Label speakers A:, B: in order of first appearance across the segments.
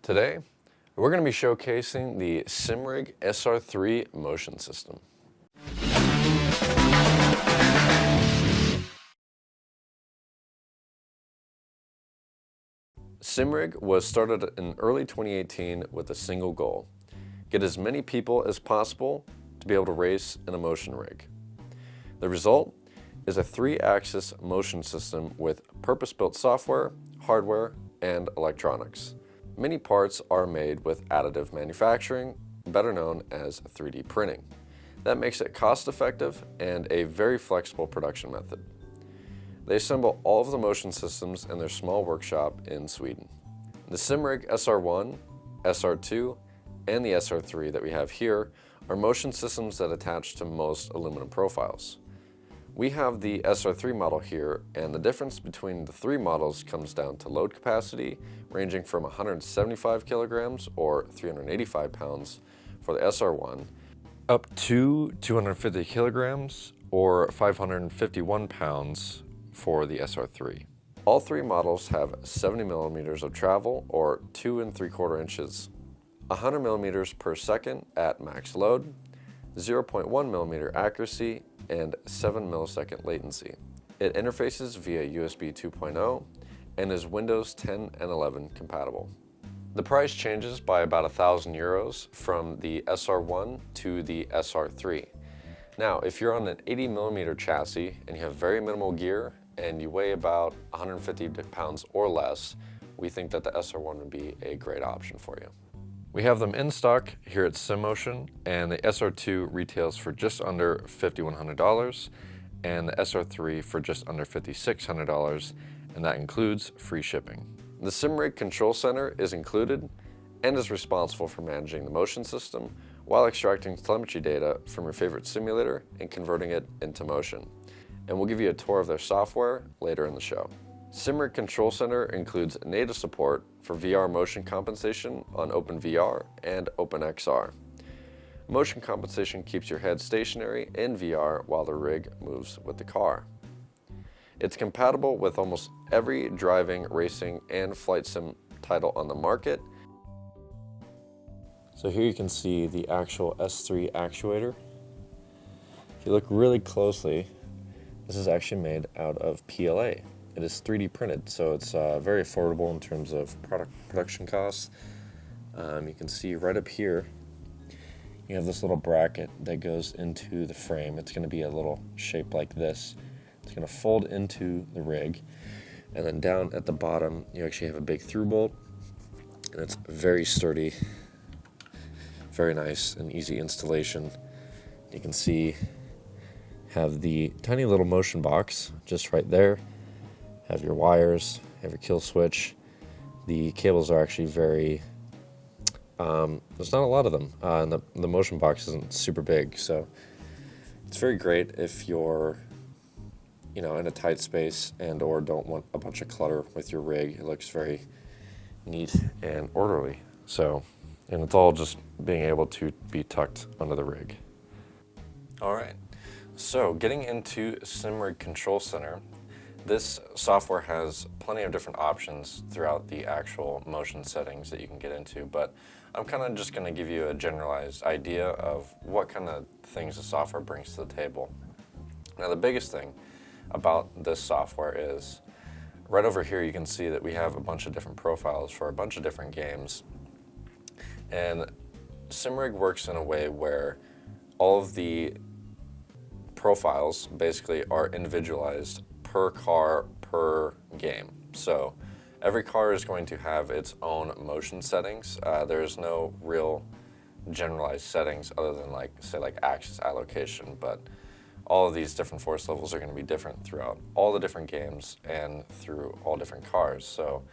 A: Today, we're going to be showcasing the Simrig SR3 Motion System. SimRigg was started in early 2018 with a single goal: get as many people as possible to be able to race in a motion rig. The result is a 3-axis motion system with purpose-built software, hardware, and electronics. Many parts are made with additive manufacturing, better known as 3D printing. That makes it cost-effective and a very flexible production method. They assemble all of the motion systems in their small workshop in Sweden. The Simrig SR1, SR2, and the SR3 that we have here are motion systems that attach to most aluminum profiles. We have the SR3 model here, and the difference between the three models comes down to load capacity, ranging from 175 kilograms or 385 pounds for the SR1, up to 250 kilograms or 551 pounds for the SR3. All three models have 70 millimeters of travel, or 2 3/4 inches, 100 millimeters per second at max load, 0.1 millimeter accuracy, and 7 millisecond latency. It interfaces via USB 2.0 and is Windows 10 and 11 compatible. The price changes by about €1,000 from the SR1 to the SR3. Now, if you're on an 80 millimeter chassis and you have very minimal gear and you weigh about 150 pounds or less, we think that the SR1 would be a great option for you. We have them in stock here at SimMotion, and the SR2 retails for just under $5,100 and the SR3 for just under $5,600, and that includes free shipping. The SimRigg Control Center is included and is responsible for managing the motion system while extracting telemetry data from your favorite simulator and converting it into motion. And we'll give you a tour of their software later in the show. SimRigg Control Center includes native support for VR motion compensation on OpenVR and OpenXR. Motion compensation keeps your head stationary in VR while the rig moves with the car. It's compatible with almost every driving, racing, and flight sim title on the market. So here you can see the actual S3 actuator. If you look really closely, this is actually made out of PLA. It is 3D printed, so it's very affordable in terms of production costs. You can see right up here, you have this little bracket that goes into the frame. It's going to be a little shape like this. It's going to fold into the rig, and then down at the bottom, you actually have a big through bolt, and it's very sturdy, very nice and easy installation. You can see have the tiny little motion box just right there. Have your wires, have your kill switch. The cables are actually very, there's not a lot of them, and the motion box isn't super big, so it's very great if you're, in a tight space and or don't want a bunch of clutter with your rig. It looks very neat and orderly. So, and it's all just being able to be tucked under the rig. All right, so getting into SimRigg Control Center, this software has plenty of different options throughout the actual motion settings that you can get into, but I'm kind of just going to give you a generalized idea of what kind of things the software brings to the table. Now, the biggest thing about this software is right over here you can see that we have a bunch of different profiles for a bunch of different games, and SimRigg works in a way where all of the profiles basically are individualized per car, per game. So every car is going to have its own motion settings. There's no real generalized settings other than like axis allocation, but all of these different force levels are going to be different throughout all the different games and through all different cars. So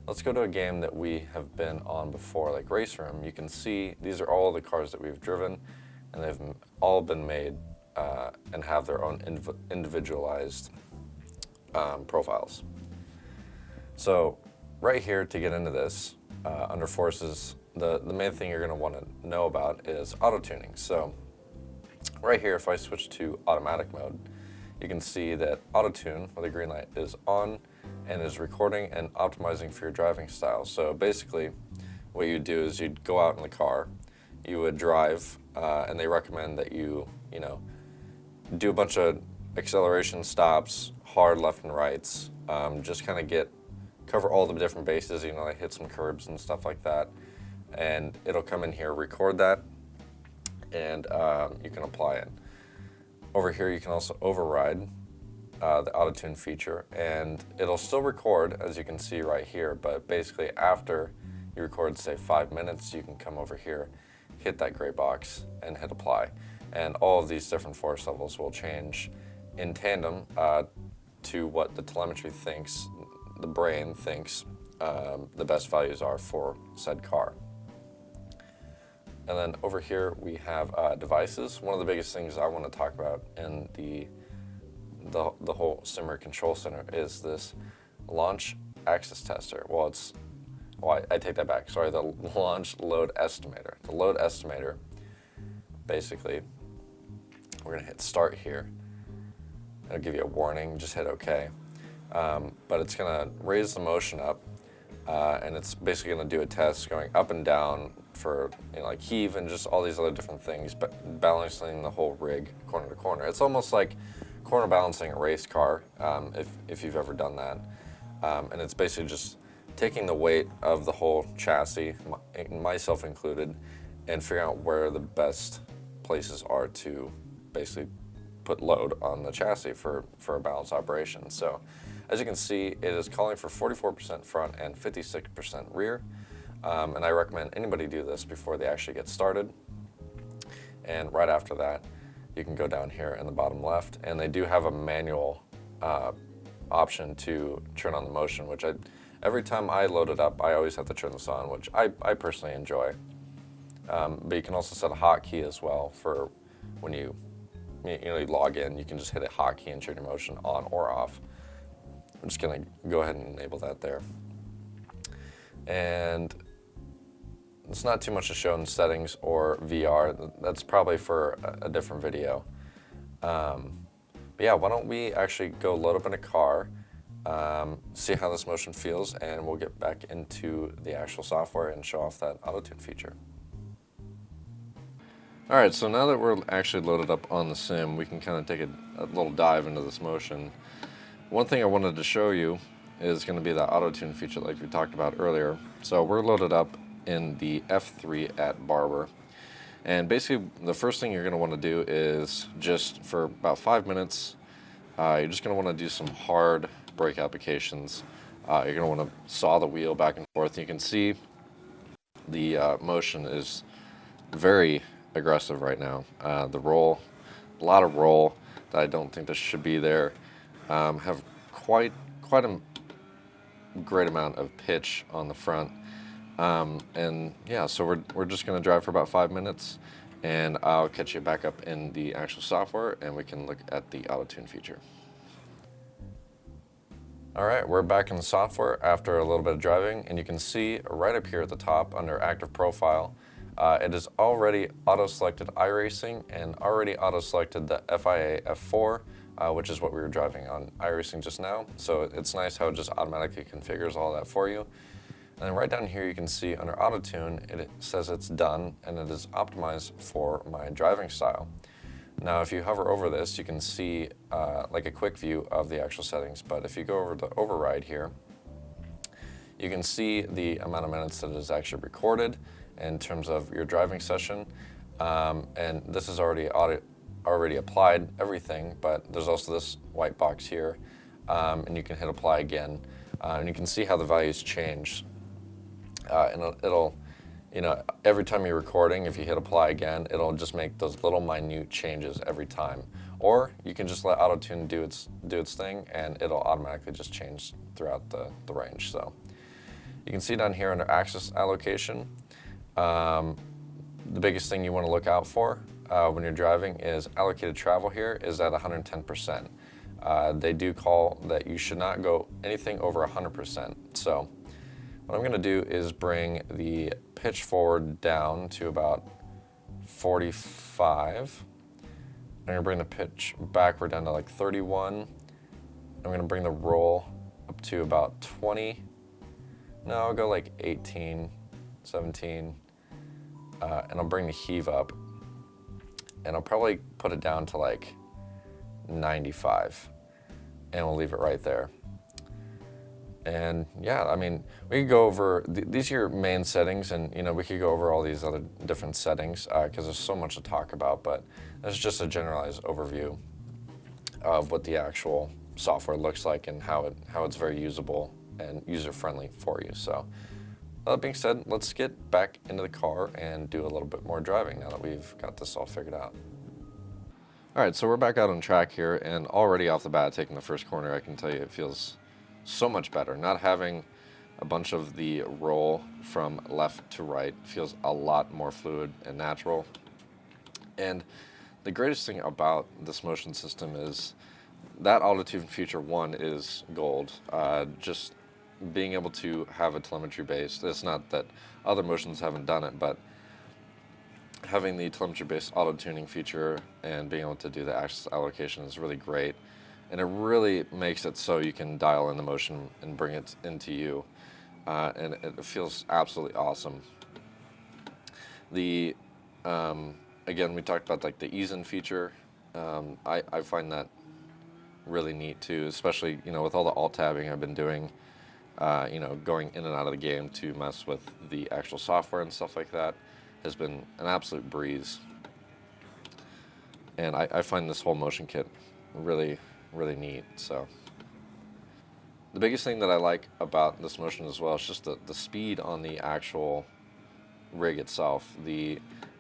A: let's go to a game that we have been on before, like Race Room. You can see these are all the cars that we've driven, and they've all been made and have their own individualized profiles. So right here, to get into this, under forces, the main thing you're going to want to know about is auto-tuning. So right here, if I switch to automatic mode, you can see that auto-tune with a green light is on and is recording and optimizing for your driving style. So basically, what you'd do is you'd go out in the car, you would drive, and they recommend that you do a bunch of acceleration stops, hard left and rights, just kind of cover all the different bases, like hit some curbs and stuff like that. And it'll come in here, record that, and you can apply it. Over here you can also override the autotune feature, and it'll still record, as you can see right here, but basically after you record, say, 5 minutes, you can come over here, hit that gray box, and hit apply. And all of these different force levels will change in tandem to what the telemetry thinks, the brain thinks the best values are for said car. And then over here we have devices. One of the biggest things I want to talk about in the whole SimRigg control center is this launch access tester. I take that back. Sorry, the launch load estimator. The load estimator, basically, we're gonna hit start here. It'll give you a warning. Just hit OK. But it's gonna raise the motion up, and it's basically gonna do a test going up and down for like heave and just all these other different things, but balancing the whole rig corner to corner. It's almost like corner balancing a race car, if you've ever done that. And it's basically just taking the weight of the whole chassis, myself included, and figuring out where the best places are to basically put load on the chassis for a balanced operation. So as you can see, it is calling for 44% front and 56% rear. And I recommend anybody do this before they actually get started. And right after that, you can go down here in the bottom left, and they do have a manual option to turn on the motion, which every time I load it up, I always have to turn this on, which I personally enjoy. But you can also set a hotkey as well for when you log in. You can just hit a hotkey and turn your motion on or off. I'm just gonna go ahead and enable that there. And it's not too much to show in settings or VR. That's probably for a different video. But yeah, why don't we actually go load up in a car, see how this motion feels, and we'll get back into the actual software and show off that auto-tune feature. Alright, so now that we're actually loaded up on the sim, we can kind of take a little dive into this motion. One thing I wanted to show you is going to be the auto-tune feature like we talked about earlier. So we're loaded up in the F3 at Barber. And basically the first thing you're going to want to do is just for about 5 minutes, you're just going to want to do some hard brake applications. You're going to want to saw the wheel back and forth. You can see the motion is very aggressive right now. The roll, a lot of roll that I don't think this should be there. Have quite a great amount of pitch on the front. And yeah, so we're just going to drive for about 5 minutes, and I'll catch you back up in the actual software and we can look at the auto-tune feature. Alright, we're back in the software after a little bit of driving, and you can see right up here at the top under active profile, it is already auto-selected iracing and already auto-selected the FIA F4, which is what we were driving on iracing just now. So it's nice how it just automatically configures all that for you. And then right down here you can see under auto-tune, it says it's done and it is optimized for my driving style. Now if you hover over this, you can see like a quick view of the actual settings, but if you go over to override here, you can see the amount of minutes that is actually recorded in terms of your driving session, and this is already applied everything, but there's also this white box here, and you can hit apply again, and you can see how the values change. And it'll, every time you're recording, if you hit apply again, it'll just make those little minute changes every time. Or you can just let auto-tune do its thing, and it'll automatically just change throughout the range. So you can see down here under access allocation, the biggest thing you want to look out for when you're driving is allocated travel here is at 110%. They do call that you should not go anything over 100%. So what I'm going to do is bring the pitch forward down to about 45. I'm going to bring the pitch backward down to like 31. I'm going to bring the roll up to about 20. No, I'll go like 18. 17, and I'll bring the heave up, and I'll probably put it down to like 95, and we'll leave it right there. And yeah, I mean, we could go over, these are your main settings, and you know, we could go over all these other different settings because there's so much to talk about, but that's just a generalized overview of what the actual software looks like and how it's very usable and user-friendly for you. So that being said, let's get back into the car and do a little bit more driving now that we've got this all figured out. All right, so we're back out on track here, and already off the bat, taking the first corner, I can tell you it feels so much better. Not having a bunch of the roll from left to right feels a lot more fluid and natural. And the greatest thing about this motion system is that auto-tune feature one is gold. Just being able to have a telemetry based, it's not that other motions haven't done it, but having the telemetry based auto-tuning feature and being able to do the axis allocation is really great. And it really makes it so you can dial in the motion and bring it into you. And it feels absolutely awesome. The, again, we talked about like the ease-in feature. I find that really neat too, especially, you know, with all the alt-tabbing I've been doing, you know, going in and out of the game to mess with the actual software and stuff like that has been an absolute breeze. And I find this whole motion kit really neat. So the biggest thing that I like about this motion as well is just the speed on the actual rig itself,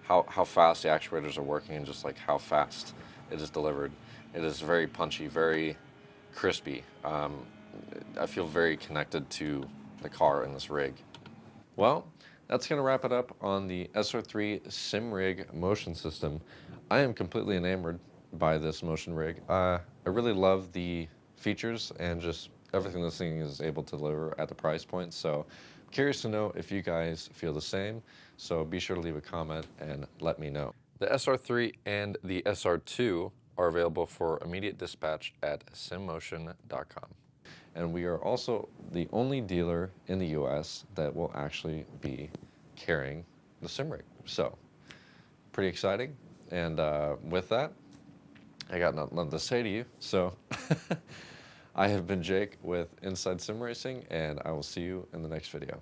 A: how fast the actuators are working, and just like how fast it is delivered. It is very punchy, very crispy. I feel very connected to the car in this rig. Well, that's going to wrap it up on the SR3 SimRigg motion system. I am completely enamored by this motion rig. I really love the features and just everything this thing is able to deliver at the price point. So I'm curious to know if you guys feel the same. So be sure to leave a comment and let me know. The SR3 and the SR2 are available for immediate dispatch at simmotion.com. And we are also the only dealer in the US that will actually be carrying the SimRigg. So pretty exciting. And with that, I got nothing to say to you. So I have been Jake with Inside Sim Racing, and I will see you in the next video.